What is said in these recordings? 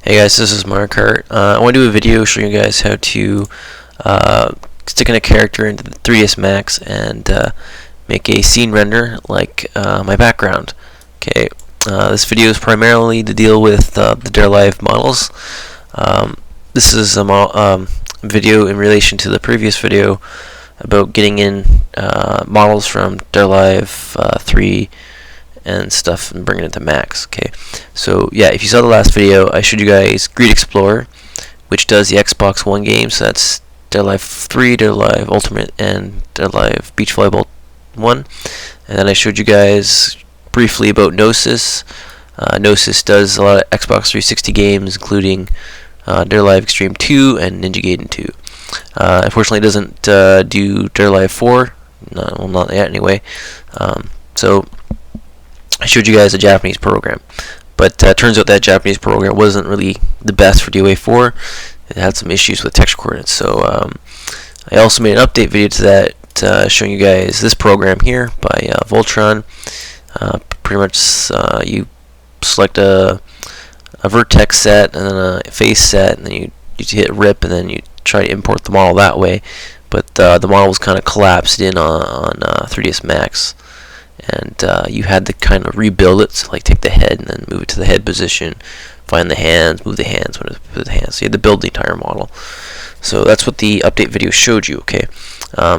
Hey guys, this is Mark. I want to do a video showing you guys how to stick in a character into the 3ds Max and make a scene render like my background. Okay, this video is primarily to deal with the DOA4 models. This is a video in relation to the previous video about getting in models from DOA4 3 and stuff and bringing it to Max. Okay, so yeah, if you saw the last video, I showed you guys Grid Explorer, which does the Xbox One games. So that's DOA4 3, DOA4 Ultimate, and DOA4 Beach Volleyball 1. And then I showed you guys briefly about Gnosis. Gnosis does a lot of Xbox 360 games, including DOA4 Extreme 2 and Ninja Gaiden 2. Unfortunately, it doesn't do DOA4. No, well, not yet anyway. So I showed you guys a Japanese program, but turns out that Japanese program wasn't really the best for DOA4. It had some issues with texture coordinates, so I also made an update video to that, showing you guys this program here by Voltron. Pretty much you select a vertex set and then a face set, and then you hit rip, and then you try to import the model that way. But the model was kind of collapsed in on 3ds Max. And you had to kind of rebuild it, so like take the head and then move it to the head position, find the hands, move the hands, move the hands. So you had to build the entire model. So that's what the update video showed you. Okay,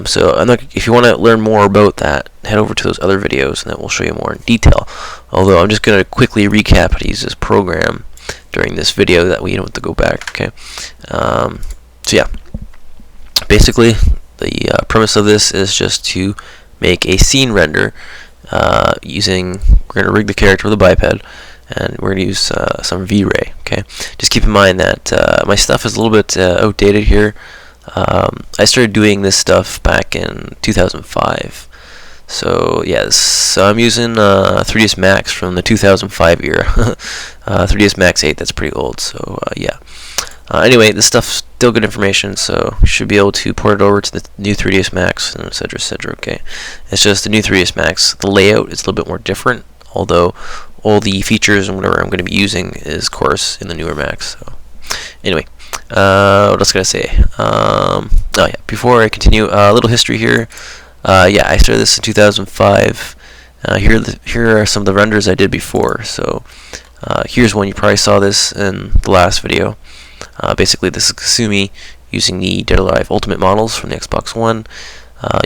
so if you want to learn more about that, head over to those other videos, and then we'll show you more in detail. Although I'm just going to quickly recap how to use this program during this video, that way you don't have to go back. Okay, so yeah, basically the premise of this is just to make a scene render. We're going to rig the character with a biped, and we're going to use some V-Ray. Okay, just keep in mind that my stuff is a little bit outdated here. I started doing this stuff back in 2005. So yeah, so I'm using 3ds Max from the 2005 era. 3ds Max 8, that's pretty old. So yeah. Anyway, this stuff's still good information, so you should be able to port it over to the new 3ds Max, and etc, etc. Okay, it's just the new 3ds Max. The layout is a little bit more different, although all the features and whatever I'm going to be using is, of course, in the newer Max. So anyway, what else can I say? Oh yeah, before I continue, a little history here. Yeah, I started this in 2005. Here are some of the renders I did before. So here's one. You probably saw this in the last video. Basically, this is Kasumi using the DOA4 Ultimate models from the Xbox One.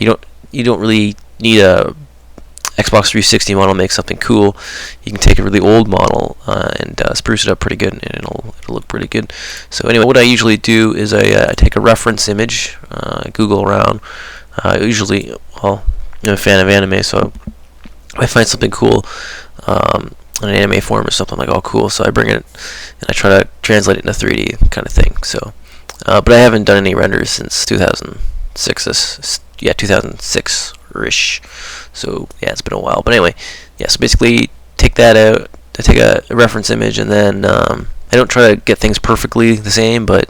You don't really need a Xbox 360 model to make something cool. You can take a really old model and spruce it up pretty good, and it'll look pretty good. So anyway, what I usually do is I take a reference image, Google around. Usually, well, I'm a fan of anime, so I find something cool in an anime form or something, like, oh cool, so I bring it and I try to translate it into 3D kind of thing. So but I haven't done any renders since 2006. 2006-ish. So yeah, it's been a while. But anyway, yeah, so basically take that out, I take a reference image, and then I don't try to get things perfectly the same, but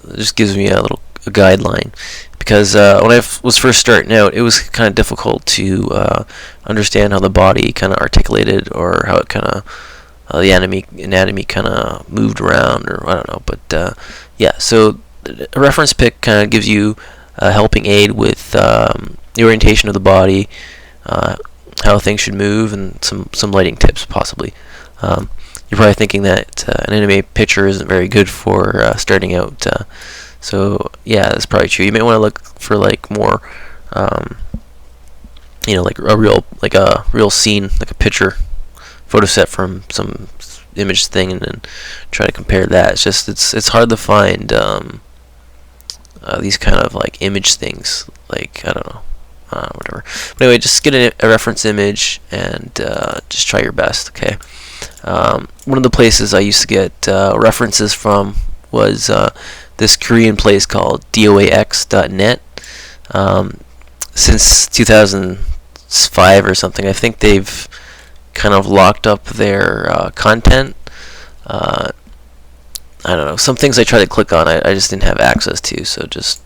it just gives me a guideline. Because when I was first starting out, it was kind of difficult to understand how the body kind of articulated, or how it kind of the anatomy kind of moved around, or I don't know. But yeah, so a reference pic kind of gives you a helping aid with the orientation of the body, how things should move, and some lighting tips possibly. You're probably thinking that an anime picture isn't very good for starting out. So yeah, that's probably true. You may want to look for like more, like a real scene, like a picture, photo set from some image thing, and then try to compare that. It's just it's hard to find these kind of like image things. Like, I don't know, whatever. But anyway, just get a reference image and just try your best. Okay. One of the places I used to get references from was this Korean place called DOA4.net. Since 2005 or something, I think they've kind of locked up their content. I don't know. Some things I tried to click on, I just didn't have access to. So just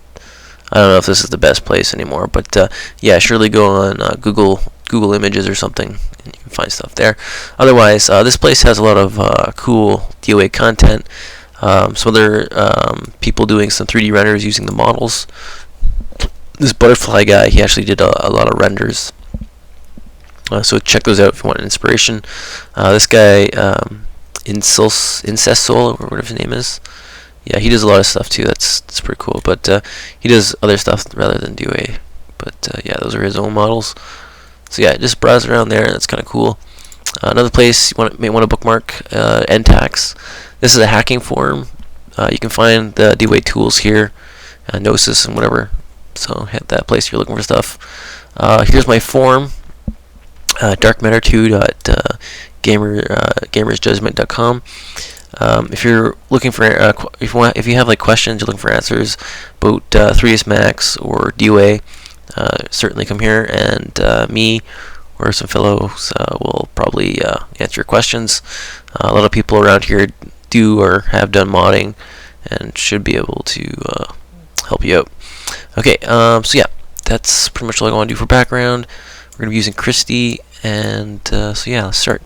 I don't know if this is the best place anymore, but yeah, surely go on Google Images or something, and you can find stuff there. Otherwise, this place has a lot of cool DOA content. Some other people doing some 3D renders using the models. This butterfly guy, he actually did a lot of renders. So check those out if you want inspiration. This guy, Incessol, or whatever his name is. Yeah, he does a lot of stuff too. That's pretty cool. But he does other stuff rather than DOA. But yeah, those are his own models. So yeah, just browse around there. That's kind of cool. Another place you may want to bookmark, NTax. This is a hacking forum. You can find the DOA tools here, Gnosis and whatever. So hit that place if you're looking for stuff. Here's my forum, darkmatter2.gamersjudgment.com. If you're looking for if you have like questions, you're looking for answers about 3ds Max or DOA, certainly come here, and me or some fellows will probably answer your questions. A lot of people around here do or have done modding and should be able to help you out. Okay, so yeah, that's pretty much all I want to do for background. We're going to be using Christie, and so yeah, let's start.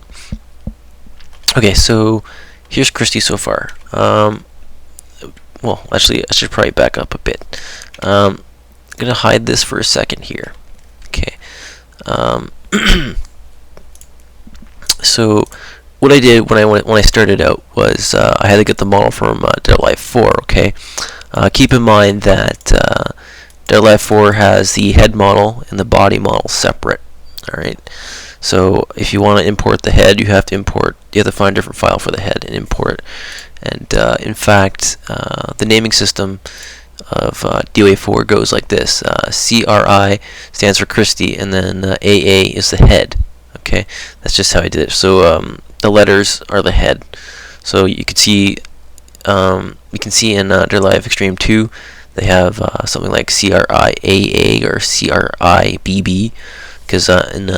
Okay, so here's Christie so far. Well, actually, I should probably back up a bit. I'm going to hide this for a second here. Okay. So what I did when I started out was I had to get the model from DOA4. Okay. Keep in mind that DOA4 has the head model and the body model separate. All right. So if you want to import the head, you have to find a different file for the head and import. And in fact, the naming system of DOA4 goes like this: CRI stands for Christie, and then AA is the head. Okay, that's just how I did it. So the letters are the head. So you can see in DOA Extreme 2, they have something like CRIAA or CRIBB, because in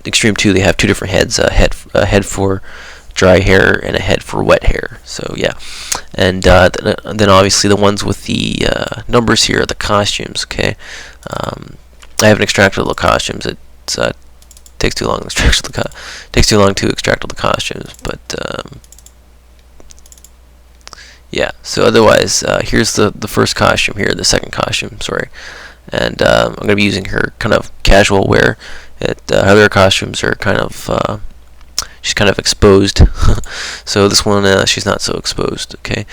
Extreme 2 they have two different heads, a head for dry hair and a head for wet hair. So yeah, and then obviously the ones with the numbers here are the costumes. Okay, I haven't extracted all the costumes. It takes too long to extract all the costumes, but yeah. So otherwise, here's the first costume here, the second costume. Sorry, and I'm going to be using her kind of casual wear. Other costumes are kind of she's kind of exposed. So this one, she's not so exposed. Okay,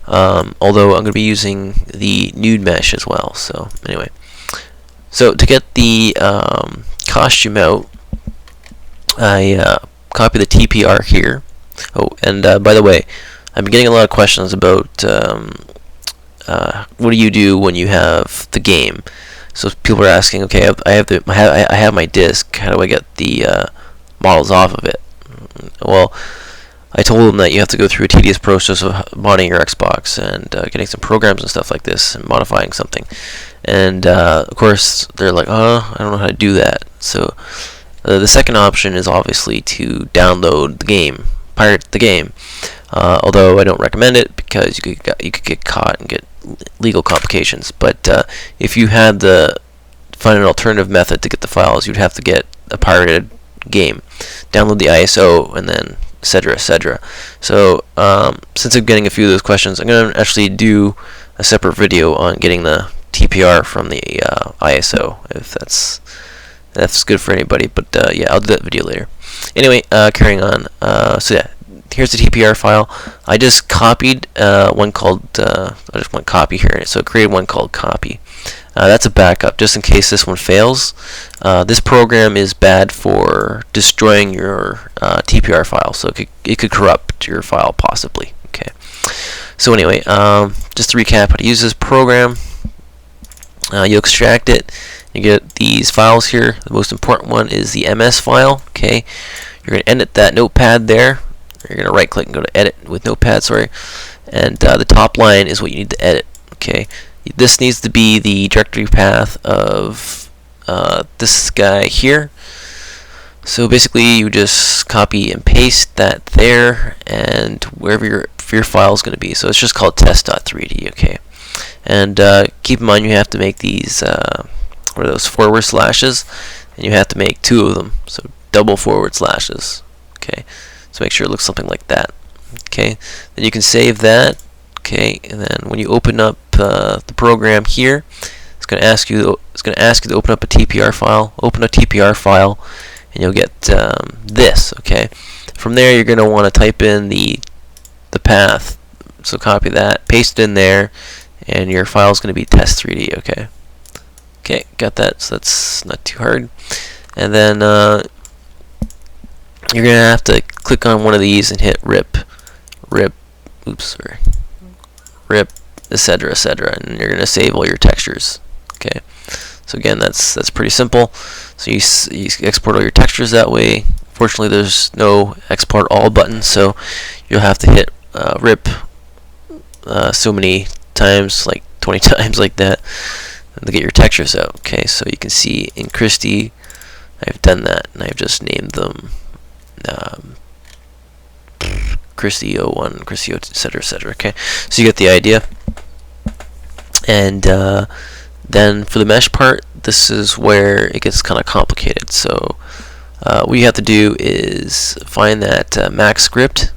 although I'm going to be using the nude mesh as well. So anyway, so to get the costume out, I copy the TPR here. Oh, and by the way, I've been getting a lot of questions about what do you do when you have the game. So people are asking, okay, I have my disc. How do I get the models off of it? Well, I told them that you have to go through a tedious process of modding your Xbox and getting some programs and stuff like this and modifying something. And of course, they're like, I don't know how to do that. So the second option is obviously to download the game, pirate the game. Although I don't recommend it because you could get caught and get legal complications. But if you had to find an alternative method to get the files, you'd have to get a pirated game, download the ISO, and then etc. etc. So since I'm getting a few of those questions, I'm going to actually do a separate video on getting the TPR from the ISO, if that's good for anybody. But yeah, I'll do that video later. Anyway, carrying on. So yeah, here's the TPR file. I just copied one called I just want copy here, so I created one called copy. That's a backup just in case this one fails. This program is bad for destroying your TPR file, so it could corrupt your file possibly. Okay. So anyway, just to recap how to use this program, you extract it. You get these files here. The most important one is the MS file. Okay, you're going to edit that notepad there. You're going to right click and go to edit with notepad, sorry. And the top line is what you need to edit. Okay, this needs to be the directory path of this guy here. So basically you just copy and paste that there and wherever your file is going to be. So it's just called test.3d. Okay, And keep in mind you have to make these what are those, forward slashes, and you have to make 2 of them, so double forward slashes. Okay, so make sure it looks something like that. Okay, then you can save that. Okay, and then when you open up the program here, it's going to ask you to open up a TPR file. Open a TPR file, and you'll get this. Okay, from there you're going to want to type in the path. So copy that, paste it in there, and your file is going to be test3d. Okay. Okay, got that. So that's not too hard. And then you're gonna have to click on one of these and hit rip, etc., etc., and you're gonna save all your textures. Okay. So again, that's pretty simple. So you export all your textures that way. Fortunately, there's no export all button, so you'll have to hit rip so many times, like 20 times like that, to get your textures out. Okay, so you can see in Christie, I've done that, and I've just named them Christie 01, Christie 02, etc., etc. Okay, so you get the idea. And then for the mesh part, this is where it gets kind of complicated. So what you have to do is find that Mac script.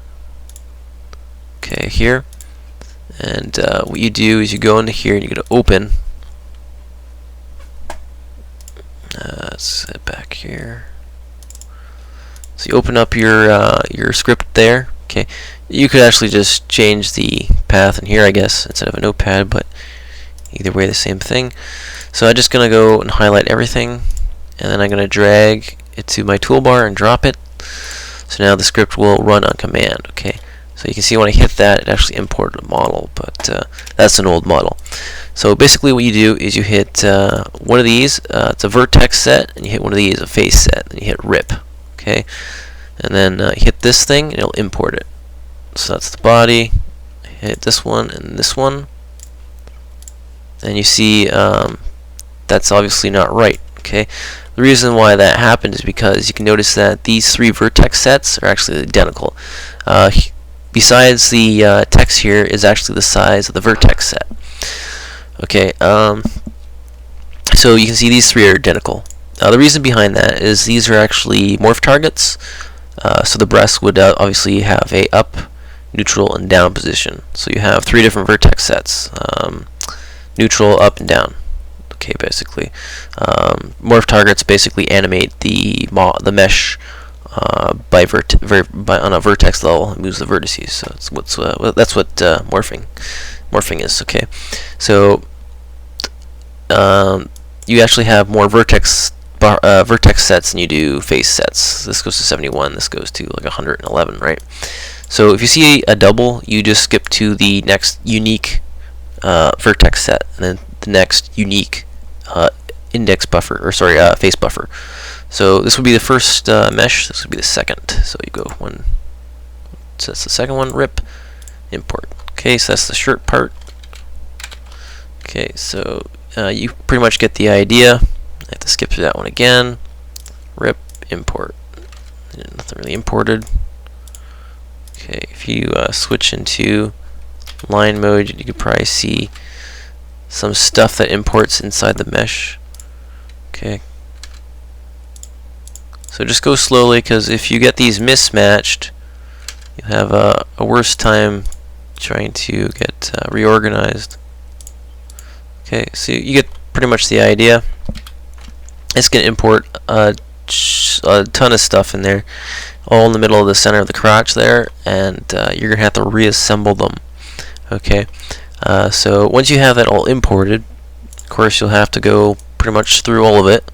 Okay, here, and what you do is you go into here and you go to open. Let's head back here. So you open up your script there. Okay, you could actually just change the path in here, I guess, instead of a notepad, but either way the same thing. So I'm just gonna go and highlight everything, and then I'm gonna drag it to my toolbar and drop it. So now the script will run on command. Okay, so you can see when I hit that, it actually imported a model, but that's an old model. So basically what you do is you hit one of these, it's a vertex set, and you hit one of these, a face set, and you hit rip. Okay, and then hit this thing, and it'll import it. So that's the body. Hit this one and this one, and you see that's obviously not right. Okay, the reason why that happened is because you can notice that these 3 vertex sets are actually identical. Besides the text here is actually the size of the vertex set. Okay, so you can see these 3 are identical. The reason behind that is these are actually morph targets. So the breast would obviously have a up, neutral, and down position. So you have 3 different vertex sets: neutral, up, and down. Okay, basically, morph targets basically animate the mesh on a vertex level. It moves the vertices. So that's what morphing is. Okay, so you actually have more vertex sets than you do face sets. This goes to 71. This goes to like 111, right? So if you see a double, you just skip to the next unique vertex set, and then the next unique index buffer, or sorry, face buffer. So this would be the first mesh. This would be the second. So you go one. So that's the second one. Rip, import. Okay, so that's the shirt part. Okay, so you pretty much get the idea. I have to skip through that one again. Rip, import. Nothing really imported. Okay, if you switch into line mode, you could probably see some stuff that imports inside the mesh. Okay. So just go slowly, because if you get these mismatched, you'll have a worse time trying to get reorganized. Okay, so you get pretty much the idea. It's going to import a ton of stuff in there, all in the middle of the center of the crotch there, and you're going to have to reassemble them. Okay, so once you have that all imported, of course you'll have to go pretty much through all of it.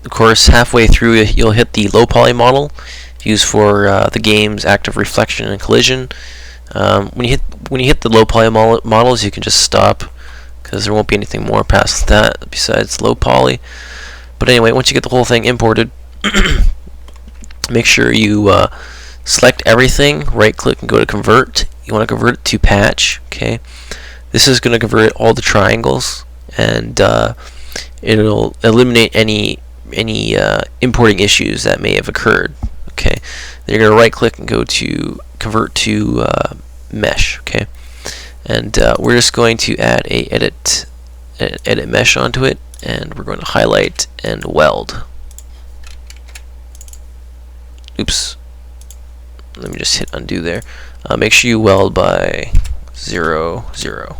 Of course, halfway through you'll hit the low poly model used for the game's active reflection and collision. When you hit the low poly models, you can just stop, because there won't be anything more past that besides low poly. But anyway, once you get the whole thing imported, make sure you select everything, right click and go to convert. You want to convert it to patch. Okay, this is going to convert all the triangles, and it'll eliminate any importing issues that may have occurred. Okay, then you're going to right click and go to convert to mesh. Okay, and we're just going to add a edit mesh onto it, and we're going to highlight and weld. Oops, let me just hit undo there. Make sure you weld by 0, 0.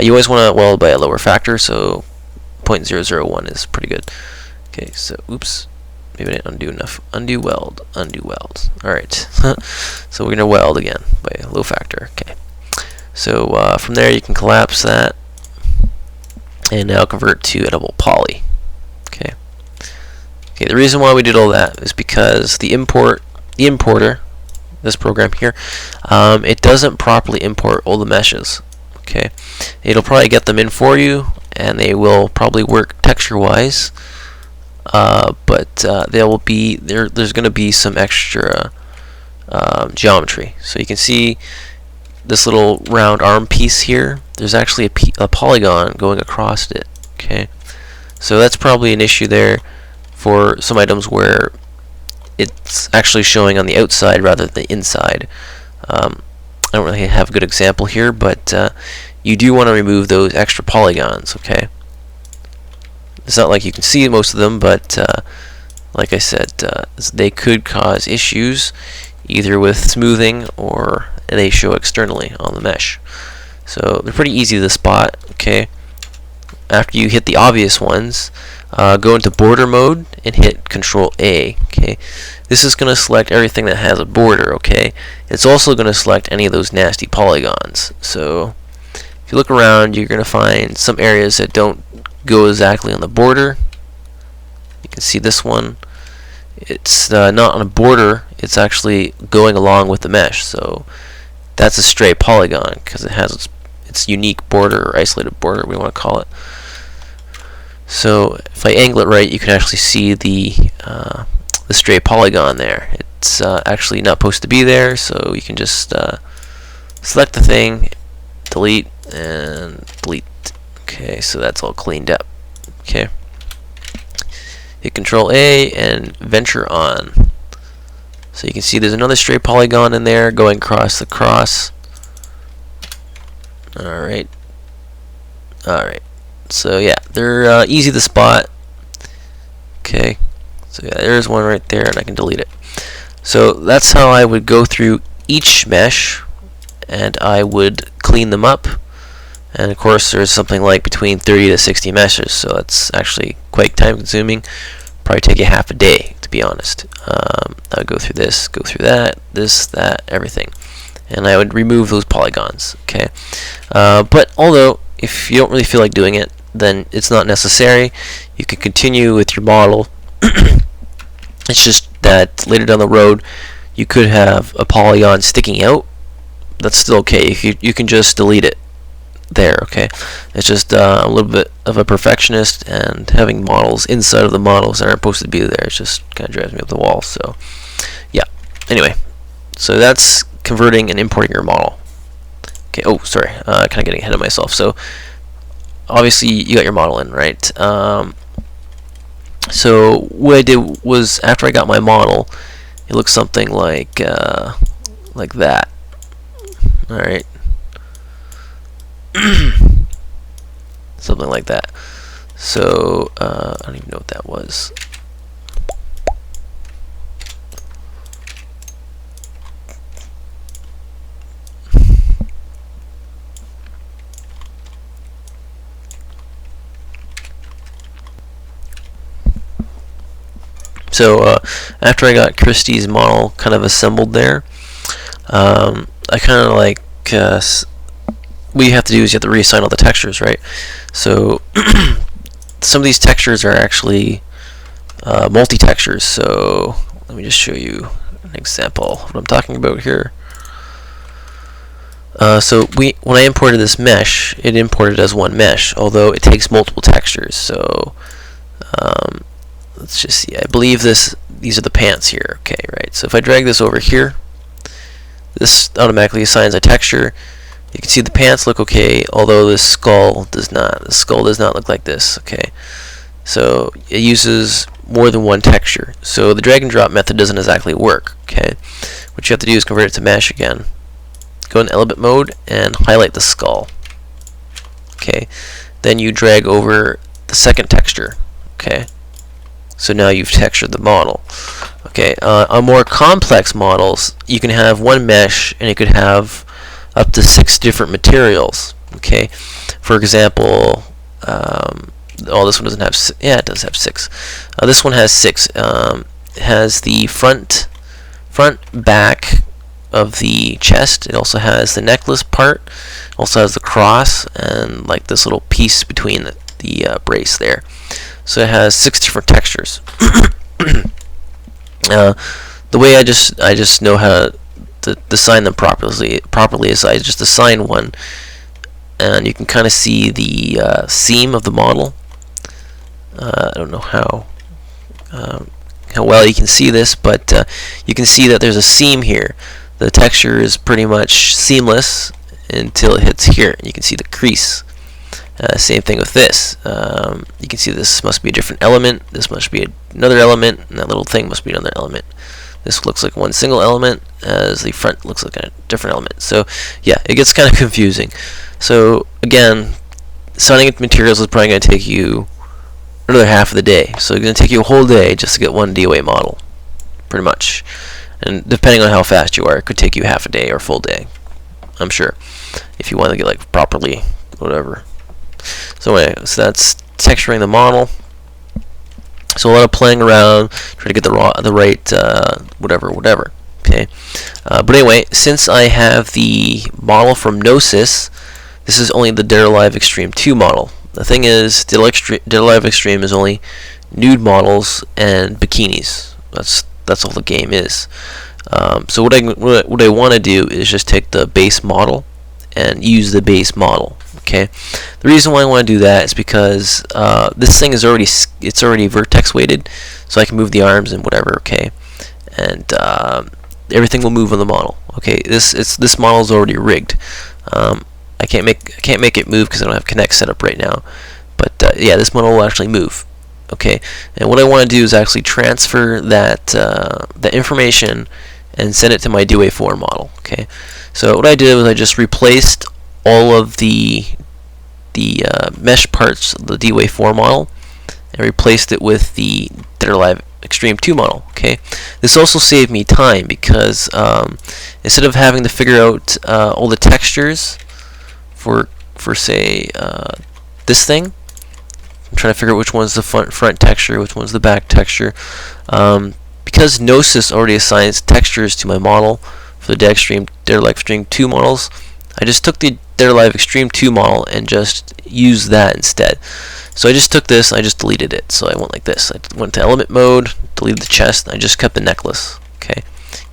You always want to weld by a lower factor, so 0.001 is pretty good. Okay, so oops, maybe I didn't undo enough. Undo weld, undo weld. Alright, so we're going to weld again by a low factor. Okay, so from there you can collapse that and now convert to editable poly. Okay. Okay, the reason why we did all that is because the importer, this program here, it doesn't properly import all the meshes. Okay, it'll probably get them in for you, and they will probably work texture-wise, but there's going to be some extra geometry. So you can see this little round arm piece here. There's actually a polygon going across it. Okay, so that's probably an issue there for some items where it's actually showing on the outside rather than the inside. I don't really have a good example here, but you do want to remove those extra polygons. Okay, it's not like you can see most of them, but like I said, they could cause issues either with smoothing or they show externally on the mesh. So they're pretty easy to spot. Okay, after you hit the obvious ones, go into border mode and hit Control A. Okay, this is going to select everything that has a border. Okay, it's also going to select any of those nasty polygons. So if you look around, you're going to find some areas that don't go exactly on the border. You can see this one. It's not on a border, it's actually going along with the mesh. So that's a stray polygon because it has its unique border or isolated border, we want to call it. So if I angle it right, you can actually see the stray polygon there. It's actually not supposed to be there, so you can just select the thing, delete, and delete. Okay, so that's all cleaned up. Okay, hit Control A and venture on. So you can see there's another stray polygon in there going across the cross. Alright. Alright. So yeah, they're easy to spot. Okay. So yeah, there's one right there, and I can delete it. So that's how I would go through each mesh, and I would clean them up. And of course, there's something like between 30 to 60 meshes, so that's actually quite time consuming. Probably take you half a day, to be honest. I would go through this, go through that, this, that, everything, and I would remove those polygons. Okay, but although if you don't really feel like doing it, then it's not necessary. You can continue with your model. It's just that later down the road, you could have a polygon sticking out. That's still okay. You can just delete it there. Okay, it's just a little bit of a perfectionist, and having models inside of the models that aren't supposed to be there, it just kind of drives me up the wall. So yeah, anyway, so that's converting and importing your model. Okay, oh sorry, kind of getting ahead of myself. So obviously you got your model in, right? So what I did was, after I got my model, it looks something like that. All right. Something like that. So I don't even know what that was. So after I got Christie's model kind of assembled there, I kind of like what you have to do is you have to reassign all the textures, right? So some of these textures are actually multi-textures. So let me just show you an example of what I'm talking about here. So when I imported this mesh, it imported as one mesh, although it takes multiple textures. So let's just see. I believe these are the pants here. Okay, right. So if I drag this over here, this automatically assigns a texture. You can see the pants look okay, although the skull does not. The skull does not look like this. Okay, so it uses more than one texture. So the drag and drop method doesn't exactly work. Okay, what you have to do is convert it to mesh again. go in element mode and highlight the skull. Okay, then you drag over the second texture. Okay, so now you've textured the model. Okay, on more complex models, you can have one mesh and it could have up to 6 different materials. Okay, for example, oh, this one doesn't have. Yeah, it does have 6. This one has 6. It has the front, back of the chest. It also has the necklace part. It also has the cross and like this little piece between the brace there. So it has 6 different textures. The way I just know how to assign them properly is I just assign one, and you can kind of see the seam of the model. I don't know how well you can see this, but you can see that there's a seam here. The texture is pretty much seamless until it hits here, and you can see the crease. Same thing with this. You can see this must be a different element, this must be another element, and that little thing must be another element. This looks like one single element, as the front looks like a different element. So yeah, it gets kind of confusing. So again, assigning materials is probably going to take you another half of the day. So it's going to take you a whole day just to get one DOA model, pretty much. And depending on how fast you are, it could take you half a day or full day, I'm sure, if you want to get like properly whatever. So anyway, so that's texturing the model. So a lot of playing around, trying to get the right whatever. Okay, but anyway, since I have the model from Gnosis, this is only the Dead or Alive Extreme 2 model. The thing is, Dead or Alive Extreme is only nude models and bikinis. That's all the game is. So what I want to do is just take the base model and use the base model. Okay, the reason why I want to do that is because this thing is already vertex weighted, so I can move the arms and whatever. Okay, and everything will move on the model. Okay, this model is already rigged. I can't make it move because I don't have Connect set up right now. But yeah, this model will actually move. Okay, and what I want to do is actually transfer that information and send it to my DOA4 model. Okay, so what I did was I just replaced all of the mesh parts of the DOA4 model and replaced it with the Dead or Alive Extreme 2 model. Okay, this also saved me time because instead of having to figure out all the textures for say this thing, I'm trying to figure out which one's the front texture, which one's the back texture. Because Gnosis already assigns textures to my model for the Dead or Alive Extreme 2 models, I just took the Dead or Alive Extreme 2 model and just used that instead. So I just took this, I just deleted it. So I went like this. I went to element mode, deleted the chest, and I just kept the necklace. Okay,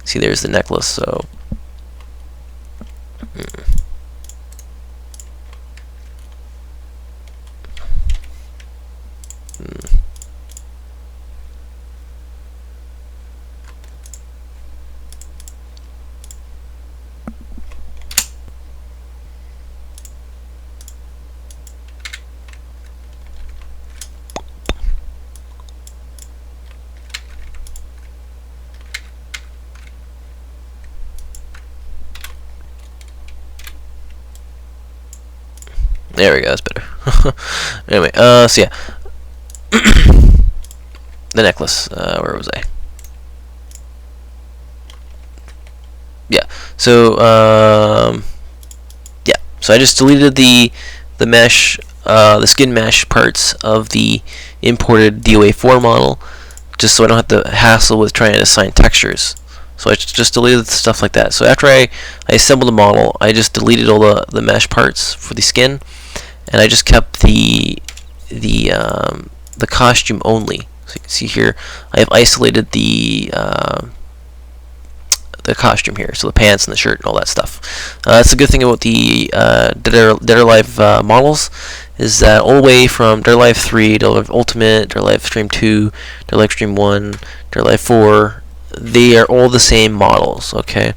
see there's the necklace. So there we go, that's better. Anyway, so yeah. The necklace, where was I? Yeah, so, yeah, so I just deleted the mesh, the skin mesh parts of the imported DOA4 model, just so I don't have to hassle with trying to assign textures. So I just deleted stuff like that. So after I assembled the model, I just deleted all the mesh parts for the skin, and I just kept the costume only. So you can see here, I have isolated the costume here, so the pants and the shirt and all that stuff. That's a good thing about the Dead or Alive models, is that all the way from Dead or Alive 3, Dead or Alive Ultimate, Dead or Alive Extreme 2, Dead or Alive Extreme 1, Dead or Alive 4, they are all the same models. Okay,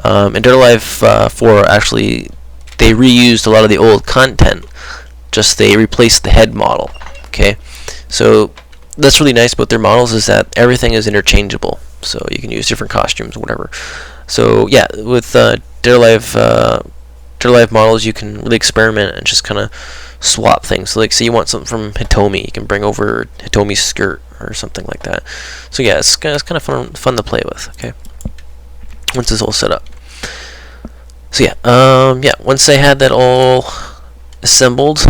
and Dead or Alive 4 actually, they reused a lot of the old content, just they replaced the head model. Okay, so that's really nice about their models, is that everything is interchangeable, so you can use different costumes or whatever. So yeah, with Dead DOA4 models, you can really experiment and just kind of swap things. So like, say you want something from Hitomi, you can bring over Hitomi's skirt or something like that. So yeah, it's kind of fun to play with. Okay, once it's all set up. So yeah, once I had that all assembled,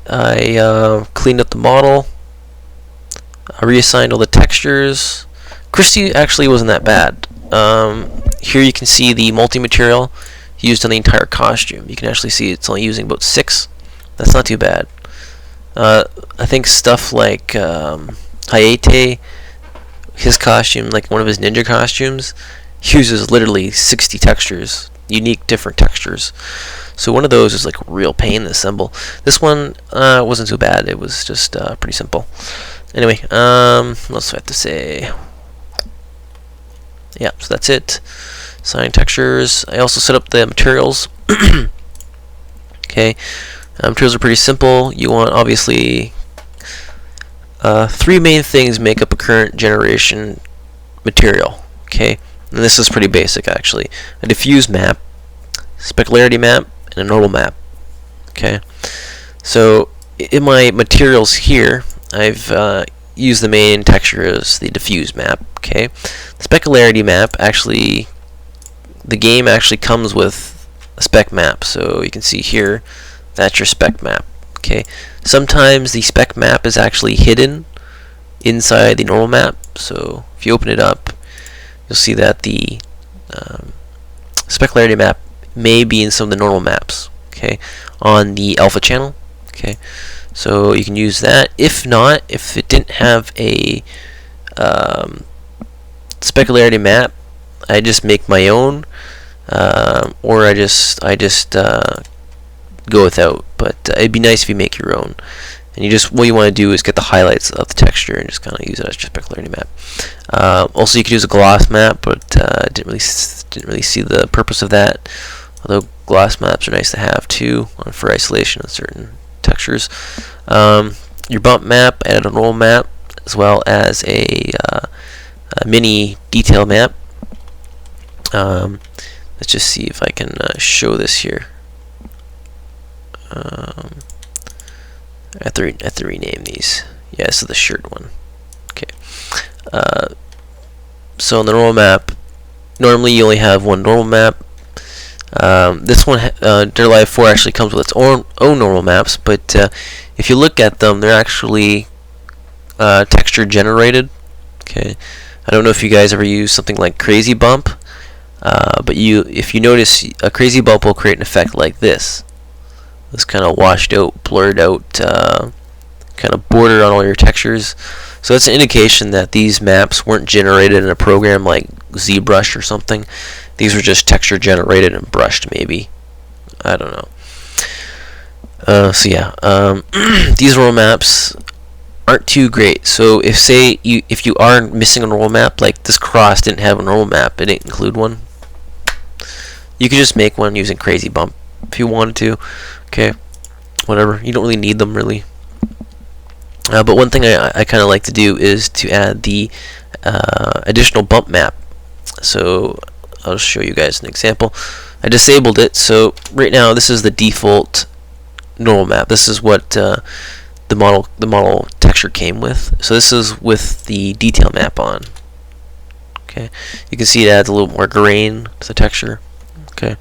I cleaned up the model. I reassigned all the textures. Christie actually wasn't that bad. Here you can see the multi-material used on the entire costume. You can actually see it's only using about 6. That's not too bad. I think stuff like Hayate, his costume, like one of his ninja costumes, uses literally 60 textures, unique different textures. So one of those is like a real pain to assemble. This one wasn't too bad. It was just pretty simple. Anyway, what else do I have to say? Yeah, so that's it. Assign textures. I also set up the materials. Okay, materials are pretty simple. You want, obviously, 3 main things make up a current generation material. Okay, and this is pretty basic actually. A diffuse map, specularity map, and a normal map. Okay, so in my materials here, I've used the main texture as the diffuse map. Okay, the specularity map, actually, the game actually comes with a spec map. So you can see here, that's your spec map. Okay, sometimes the spec map is actually hidden inside the normal map. So if you open it up, you'll see that the specularity map may be in some of the normal maps. Okay, on the alpha channel. Okay, so you can use that. If not, if it didn't have a specularity map, I just make my own, or I just go without. But it'd be nice if you make your own. And what you want to do is get the highlights of the texture and just kind of use it as your specularity map. Also, you could use a gloss map, but didn't really see the purpose of that. Although gloss maps are nice to have too for isolation of certain textures. Your bump map, add a normal map, as well as a mini detail map. Let's just see if I can show this here. I have to rename these. Yeah, this is the shirt one. Okay. So on the normal map, normally you only have one normal map. This one, DOA4 actually comes with its own normal maps, but if you look at them, they're actually texture generated. Okay, I don't know if you guys ever use something like Crazy Bump, but if you notice, a Crazy Bump will create an effect like this. This kind of washed out, blurred out, kind of border on all your textures. So that's an indication that these maps weren't generated in a program like ZBrush or something. These were just texture generated and brushed, maybe. I don't know. So yeah, these roll maps aren't too great. So if you are missing a normal map, like this cross didn't have a normal map, it didn't include one, you could just make one using Crazy Bump if you wanted to. Okay, whatever. You don't really need them really. But one thing I kind of like to do is to add the additional bump map. So I'll show you guys an example. I disabled it, so right now this is the default normal map. This is what the model texture came with. So this is with the detail map on. Okay, you can see it adds a little more grain to the texture. Okay,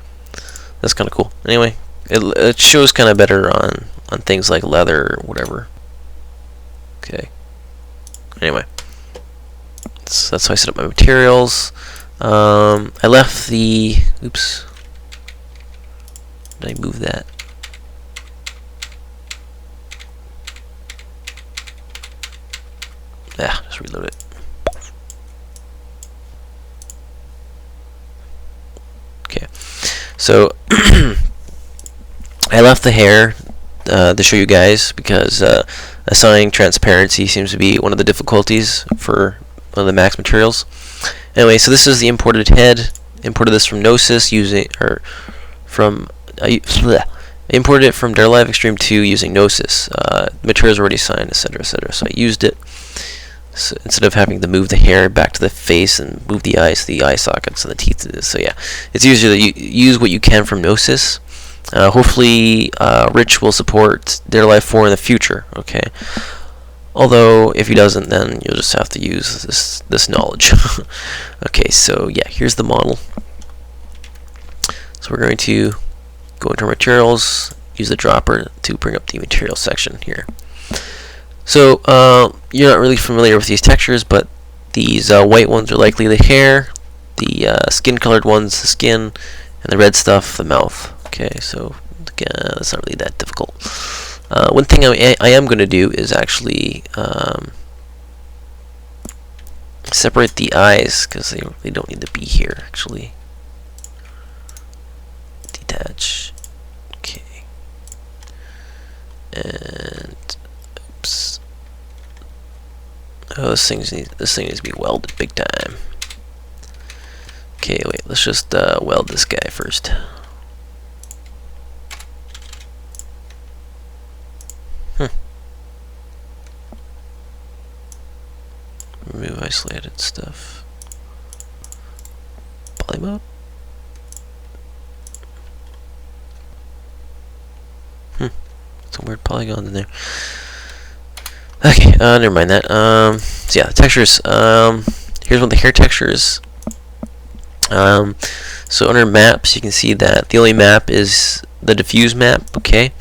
that's kind of cool. Anyway, it shows kind of better on things like leather or whatever. Okay. Anyway, that's how I set up my materials. I left the. Oops. Did I move that? Yeah, just reload it. Okay. So I left the hair to show you guys because assigning transparency seems to be one of the difficulties for one of the Max materials. Anyway, so this is the imported head. Imported this from Gnosis using, or from imported it from DARE Live Extreme 2 using Gnosis. Materials already signed, etc., etc. So I used it. So instead of having to move the hair back to the face and move the eyes to the eye sockets and the teeth. So yeah, it's easier that you use what you can from Gnosis. Hopefully, Rich will support DOA4 in the future. Okay. Although if he doesn't, then you'll just have to use this knowledge. Okay. So yeah, here's the model. So we're going to go into our materials. Use the dropper to bring up the material section here. So you're not really familiar with these textures, but these white ones are likely the hair, the skin colored ones the skin, and the red stuff the mouth. Okay, so again, that's not really that difficult. One thing I am going to do is actually separate the eyes, because they really don't need to be here actually. Detach. Okay. And oops. Oh, this thing needs to be welded big time. Okay, wait, let's just weld this guy first. Remove isolated stuff. Poly mode. Some weird polygons in there. Okay, never mind that. So yeah, the textures. Here's one of the hair textures. So under maps, you can see that the only map is the diffuse map. Okay.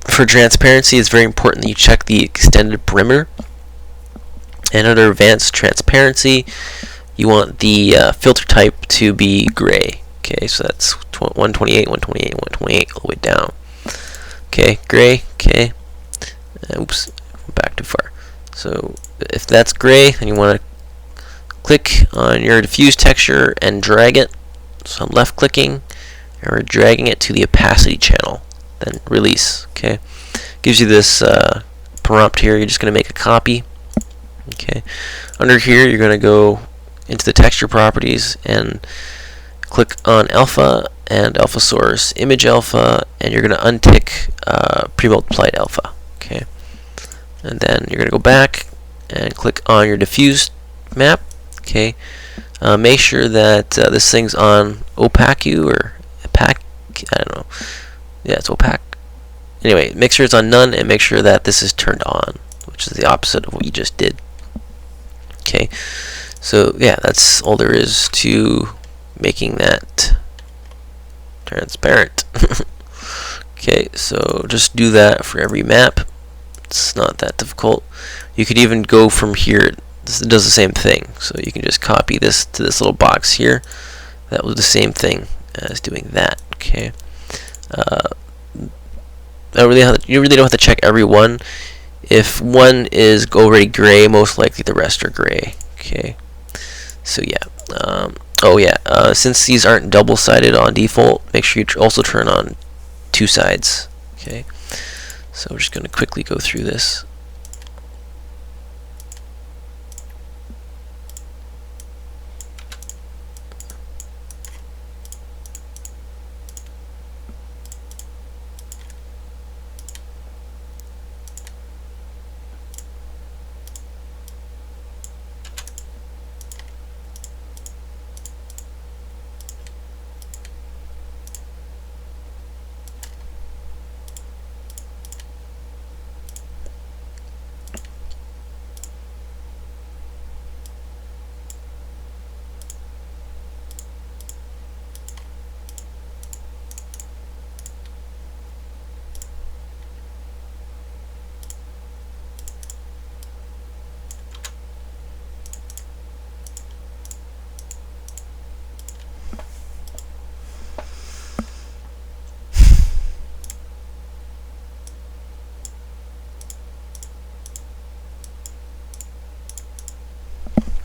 For transparency, it's very important that you check the extended perimeter. And under advanced transparency, you want the filter type to be gray. Okay, so that's 128, 128, 128 all the way down. Okay, gray. Okay. Oops, back too far. So if that's gray, then you want to click on your diffuse texture and drag it. So I'm left clicking, and we're dragging it to the opacity channel. Then release. Okay, gives you this prompt here. You're just going to make a copy. Okay, under here you're going to go into the texture properties and click on alpha and alpha source image alpha, and you're going to untick pre-multiplied alpha. Okay, and then you're going to go back and click on your diffuse map. Okay, make sure that this thing's on opaque or opaque. I don't know. Yeah, it's opaque. Anyway, make sure it's on none, and make sure that this is turned on, which is the opposite of what you just did. Okay, so yeah, that's all there is to making that transparent. Okay, so just do that for every map. It's not that difficult. You could even go from here. This does the same thing. So you can just copy this to this little box here. That was the same thing as doing that. Okay. You really don't have to check every one. If one is already gray, most likely the rest are gray. Okay. So yeah. Oh yeah. Since these aren't double-sided on default, make sure you also turn on two sides. Okay. So we're just going to quickly go through this.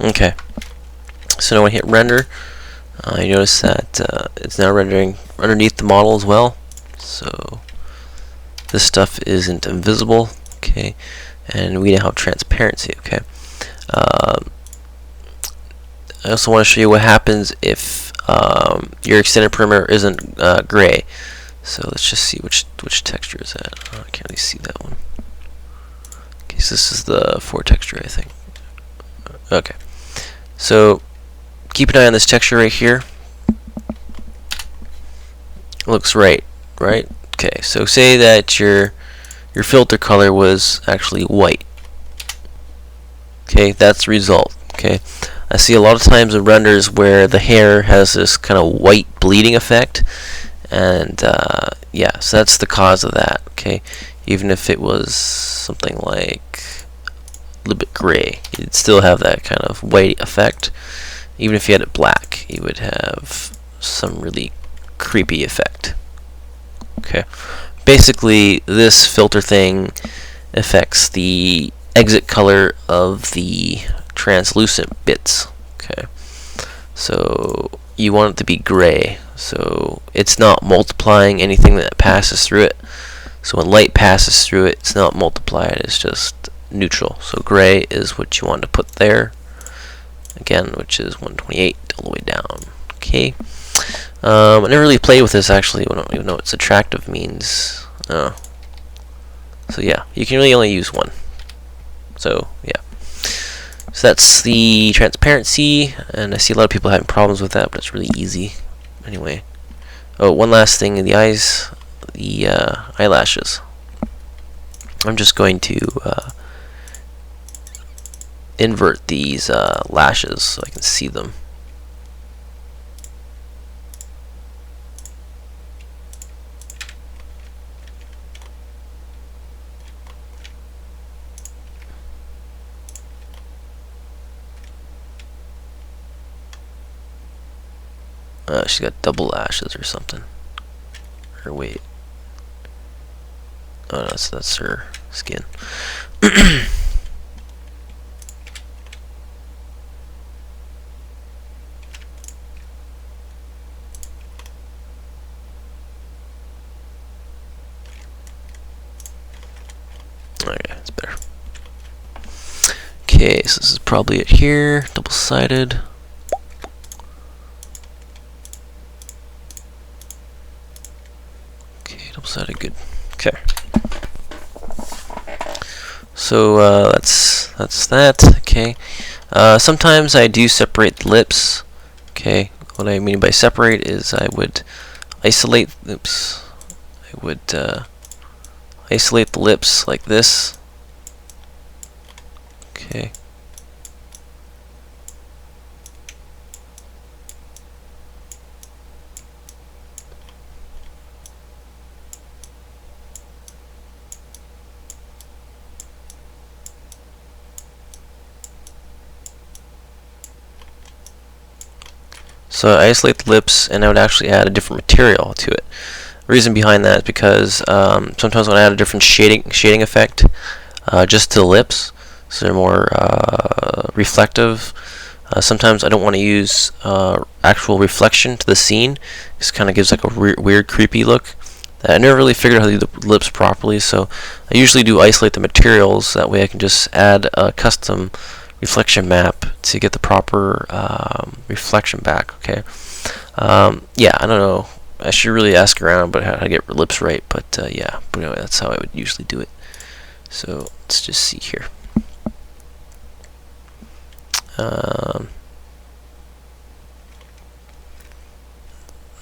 Okay, so now when I hit render, you notice that it's now rendering underneath the model as well. So this stuff isn't invisible. Okay, and we now have transparency. Okay. I also want to show you what happens if your extended perimeter isn't gray. So let's just see which texture is that. Oh, I can't really see that one. Okay, so this is the 4 texture, I think. Okay, so keep an eye on this texture right here. Looks right? Okay, so say that your filter color was actually white. Okay, that's the result. Okay, I see a lot of times in renders where the hair has this kind of white bleeding effect, and yeah, so that's the cause of that. Okay, even if it was something like a little bit gray, you'd still have that kind of white effect. Even if you had it black, you would have some really creepy effect. Okay, basically this filter thing affects the exit color of the translucent bits. Okay, so you want it to be gray, so it's not multiplying anything that passes through it. So when light passes through it, it's not multiplied, it's just neutral. So gray is what you want to put there, again, which is 128 all the way down. Okay, I never really played with this actually. I don't even know what subtractive means. So yeah, you can really only use one. So yeah, so that's the transparency, and I see a lot of people having problems with that, but it's really easy. Anyway, oh, one last thing in the eyes, the eyelashes. I'm just going to invert these lashes so I can see them. She's got double lashes or something. Or wait. Oh no, that's her skin. Okay, that's better. Okay, so this is probably it here. Double-sided. Okay, double-sided, good. Okay. So that's that. Okay. Sometimes I do separate the lips. Okay. What I mean by separate is I would isolate. Oops. I would isolate the lips like this. Okay. So I isolate the lips, and I would actually add a different material to it. The reason behind that is because sometimes when I add a different shading effect just to the lips, so they're more reflective. Sometimes I don't want to use actual reflection to the scene. This kind of gives like a weird, creepy look. I never really figured out how to do the lips properly, so I usually do isolate the materials. That way I can just add a custom reflection map to get the proper reflection back. Okay. Yeah, I don't know. I should really ask around about how to get lips right, but yeah, but anyway, that's how I would usually do it. So let's just see here.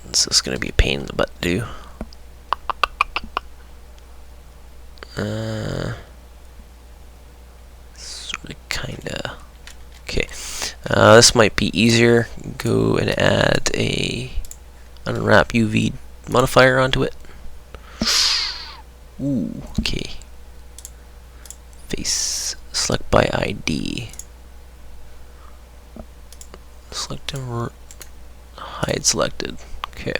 This is going to be a pain in the butt to do. Sort of, kinda. Okay. This might be easier. Go and add a unwrap UV modifier onto it. Ooh, okay. Face. Select by ID. Select and hide selected. Okay.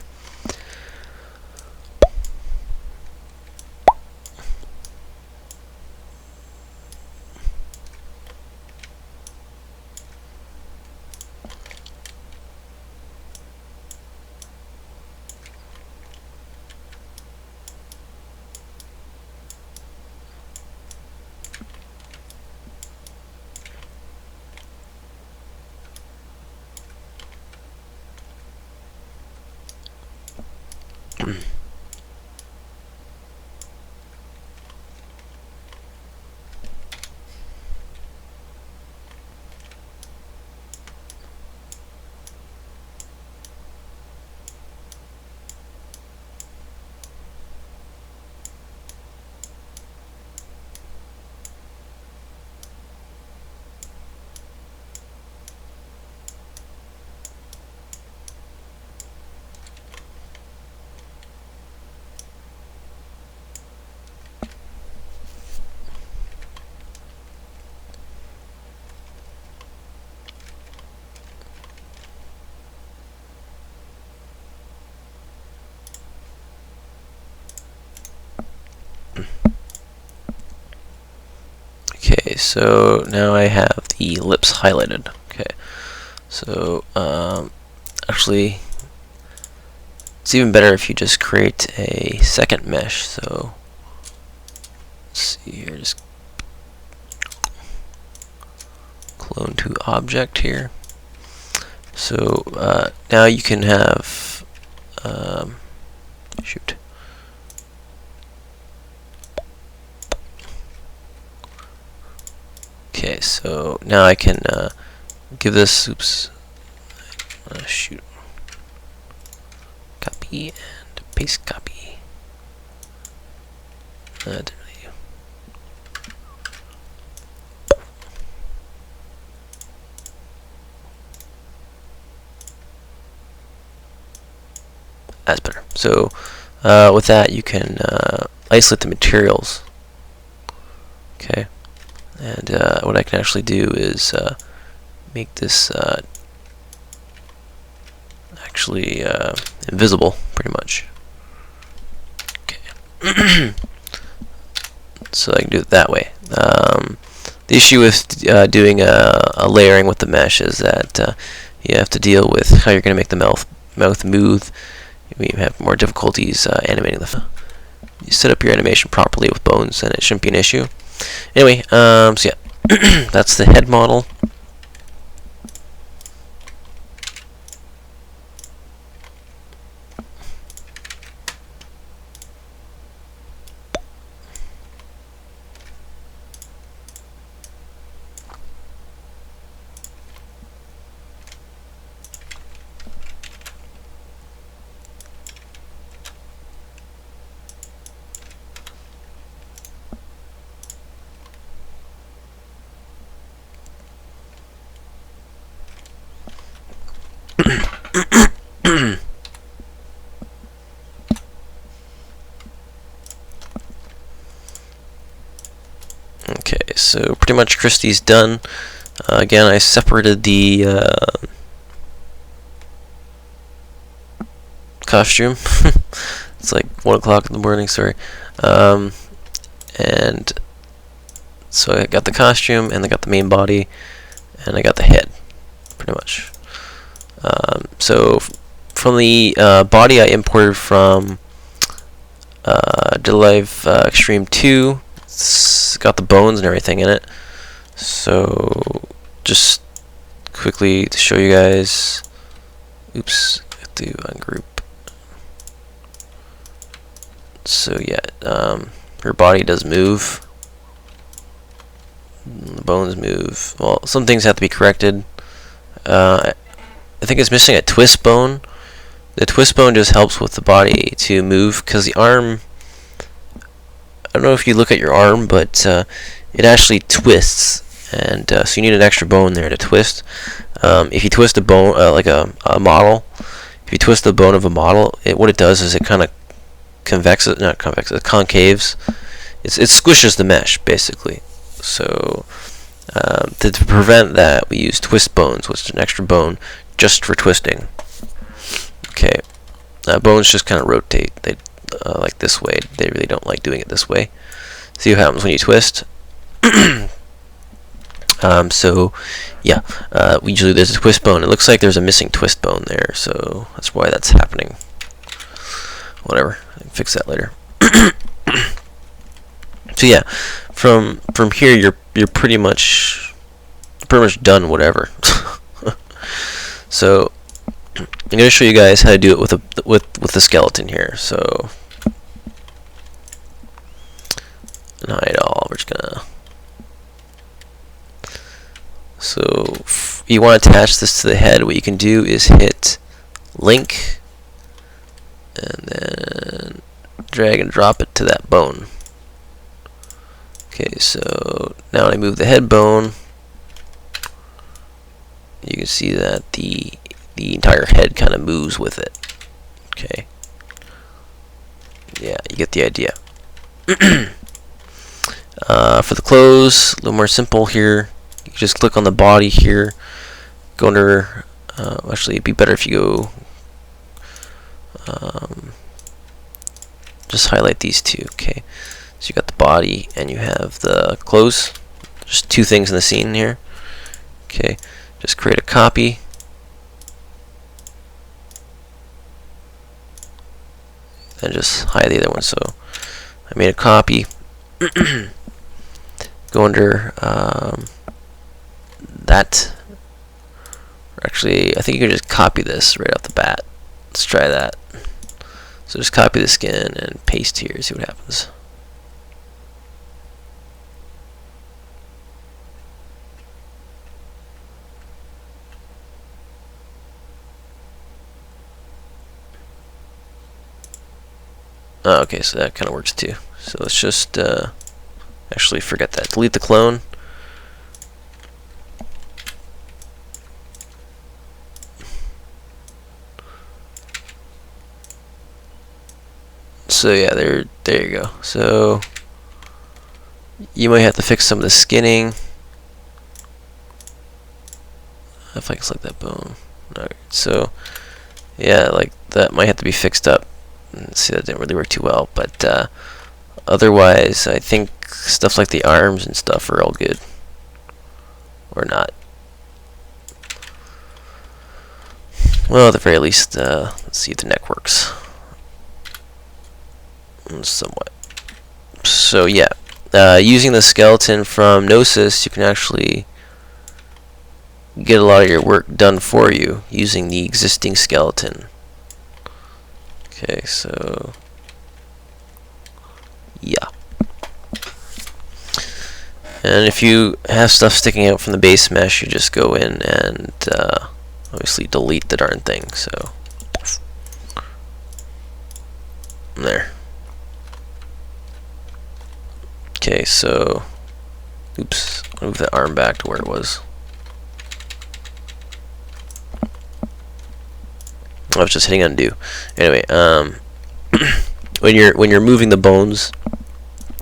Okay, so now I have the lips highlighted. Okay, so actually, it's even better if you just create a second mesh. So let's see here, just clone to object here. So now you can have shoot. Okay, so now I can give this, oops, shoot, copy and paste copy. Didn't really do. That's better. So with that, you can isolate the materials. Okay. And what I can actually do is make this actually invisible, pretty much. Okay. So I can do it that way. The issue with doing a layering with the mesh is that you have to deal with how you're going to make the mouth move. You have more difficulties animating the. You set up your animation properly with bones, and it shouldn't be an issue. Anyway, so yeah, that's the head model. Okay, so pretty much Christie's done. Again, I separated the costume. It's like 1 o'clock in the morning, sorry. And so I got the costume, and I got the main body, and I got the head, pretty much. So from the body I imported from Live Extreme 2. It's got the bones and everything in it. So just quickly to show you guys. Oops, I have to ungroup. So yeah, her body does move. The bones move. Well, some things have to be corrected. I think it's missing a twist bone. The twist bone just helps with the body to move, because the arm, I don't know if you look at your arm, but it actually twists, and so you need an extra bone there to twist. If you twist a bone, like a model, if you twist the bone of a model, what it does is it kind of concaves. It squishes the mesh, basically. So to prevent that, we use twist bones, which is an extra bone just for twisting. Okay, bones just kind of rotate. They like this way. They really don't like doing it this way. See what happens when you twist. So yeah, usually there's a twist bone. It looks like there's a missing twist bone there, so that's why that's happening. Whatever, I can fix that later. So yeah, from here you're pretty much done. Whatever. So I'm going to show you guys how to do it with the skeleton here. So and hide all. We're just gonna. So if you want to attach this to the head, what you can do is hit link and then drag and drop it to that bone. Okay, so now when I move the head bone, you can see that the entire head kind of moves with it. Okay. Yeah, you get the idea. For the clothes, a little more simple here. You just click on the body here. Go under. Actually, it'd be better if you go. Just highlight these two. Okay. So you got the body and you have the clothes. Just two things in the scene here. Okay, just create a copy. And just hide the other one. So I made a copy. Go under that. Actually, I think you can just copy this right off the bat. Let's try that. So just copy the skin and paste here, see what happens. Oh, okay, so that kind of works too. So let's just actually forget that. Delete the clone. So yeah, there you go. So you might have to fix some of the skinning. If I can select that bone. Alright, so yeah, like that might have to be fixed up. See, that didn't really work too well, but otherwise I think stuff like the arms and stuff are all good. Or not. Well, at the very least, let's see if the neck works. Somewhat. So yeah, using the skeleton from Gnosis, you can actually get a lot of your work done for you using the existing skeleton. Okay, so yeah. And if you have stuff sticking out from the base mesh, you just go in and obviously delete the darn thing. So there. Okay, so oops, move the arm back to where it was. I was just hitting undo. Anyway, when you're moving the bones,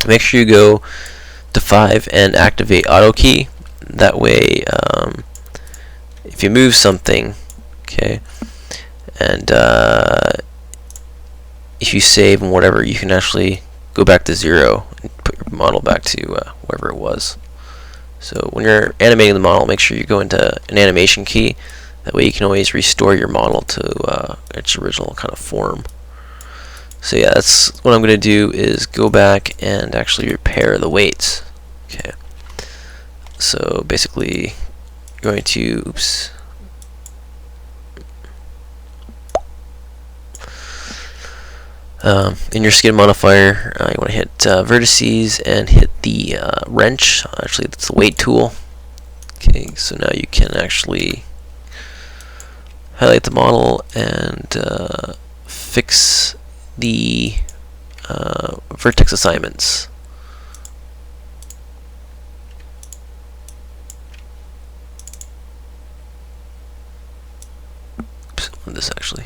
make sure you go to 5 and activate auto key. That way, if you move something, okay, and if you save and whatever, you can actually go back to 0 and put your model back to wherever it was. So when you're animating the model, make sure you go into an animation key. That way you can always restore your model to its original kind of form. So yeah, that's what I'm going to do, is go back and actually repair the weights. Okay. So basically, you're going to, oops. In your skin modifier, you want to hit vertices and hit the wrench. Actually, that's the weight tool. Okay, so now you can actually highlight the model and fix the vertex assignments. Oops, on this actually.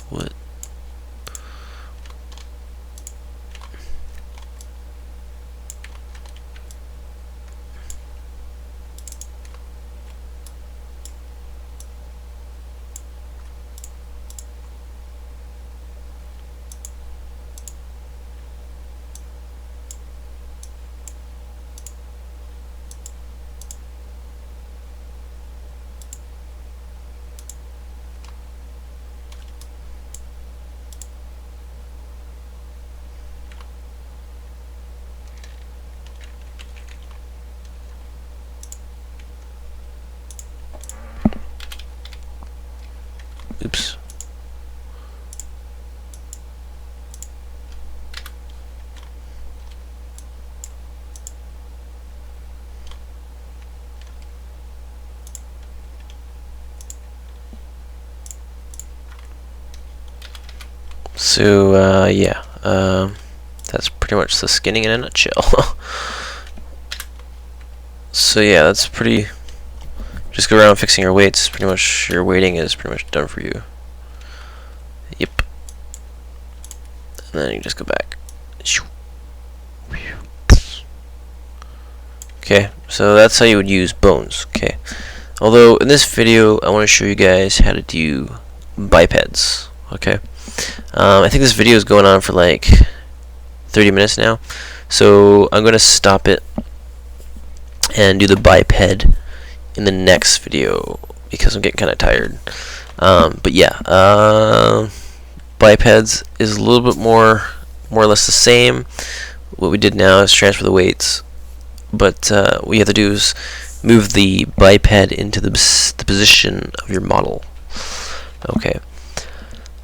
What? Oops. So yeah, that's pretty much the skinning in a nutshell. So yeah, that's pretty just go around fixing your weights. Pretty much your weighting is pretty much done for you. Yep. And then you just go back. Okay, so that's how you would use bones. Okay. Although in this video I want to show you guys how to do bipeds. Okay. I think this video is going on for like 30 minutes now, so I'm gonna stop it and do the biped in the next video because I'm getting kind of tired. But yeah, bipeds is a little bit more or less the same. What we did now is transfer the weights, but what you have to do is move the biped into the position of your model. Okay.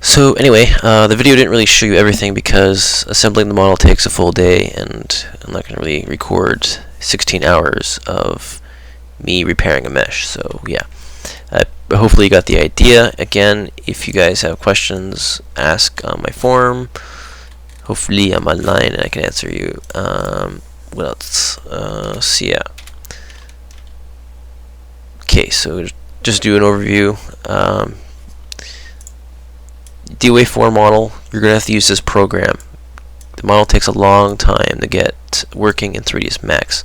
So anyway, the video didn't really show you everything because assembling the model takes a full day, and I'm not going to really record 16 hours of me repairing a mesh. So yeah, hopefully you got the idea. Again, if you guys have questions, ask on my forum. Hopefully I'm online and I can answer you. What else? So yeah. Okay, so just do an overview. DOA4 model, you're going to have to use this program. The model takes a long time to get working in 3ds Max.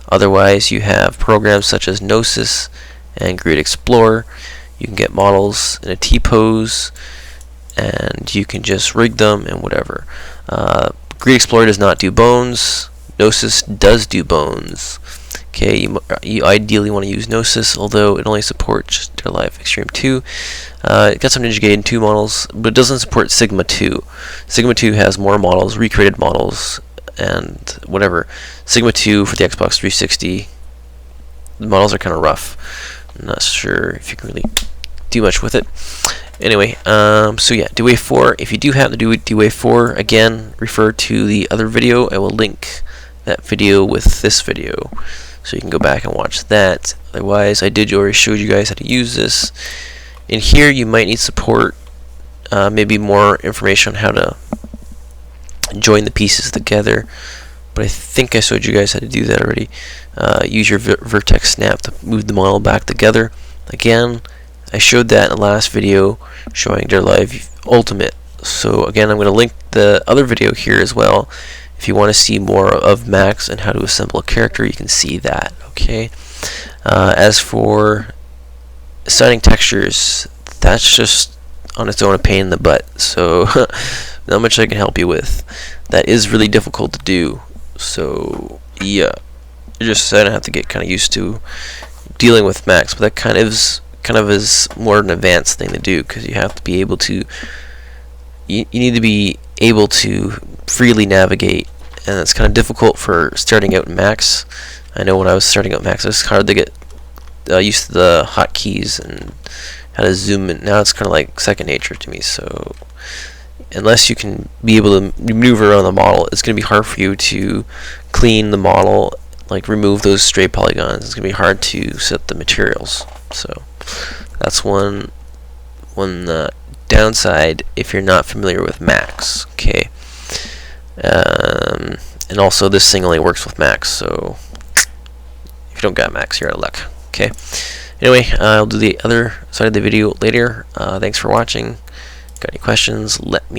Otherwise, you have programs such as Gnosis and Grid Explorer. You can get models in a T-pose, and you can just rig them and whatever. Grid Explorer does not do bones. Gnosis does do bones. Okay, you ideally want to use Gnosis, although it only supports Dead Alive Extreme 2. It got some Ninja Gaiden 2 models, but it doesn't support Sigma 2. Sigma 2 has more models, recreated models, and whatever. Sigma 2 for the Xbox 360, the models are kind of rough. I'm not sure if you can really do much with it. Anyway, so yeah, DOA4. If you do have to do DOA4, again, refer to the other video. I will link that video with this video, so you can go back and watch that. Otherwise, I did already showed you guys how to use this. In here, you might need support, maybe more information on how to join the pieces together. But I think I showed you guys how to do that already. Use your vertex snap to move the model back together. Again, I showed that in the last video showing Dead Alive Ultimate. So again, I'm going to link the other video here as well. If you want to see more of Max and how to assemble a character, you can see that. Okay. As for assigning textures, that's just on its own a pain in the butt. So not much I can help you with. That is really difficult to do. So yeah, you're just gonna have to get kind of used to dealing with Max. But that kind of is more an advanced thing to do, because you have to be able to. You need to be able to freely navigate, and it's kind of difficult for starting out in Max. I know when I was starting out Max, it was hard to get used to the hotkeys and how to zoom in. Now it's kind of like second nature to me. So unless you can be able to maneuver around the model, it's going to be hard for you to clean the model, like remove those stray polygons. It's going to be hard to set the materials. So that's one downside if you're not familiar with Max. Okay. And also this thing only works with Max, so if you don't got Max, you're out of luck. Okay. Anyway, I'll do the other side of the video later. Thanks for watching. Got any questions, let me know.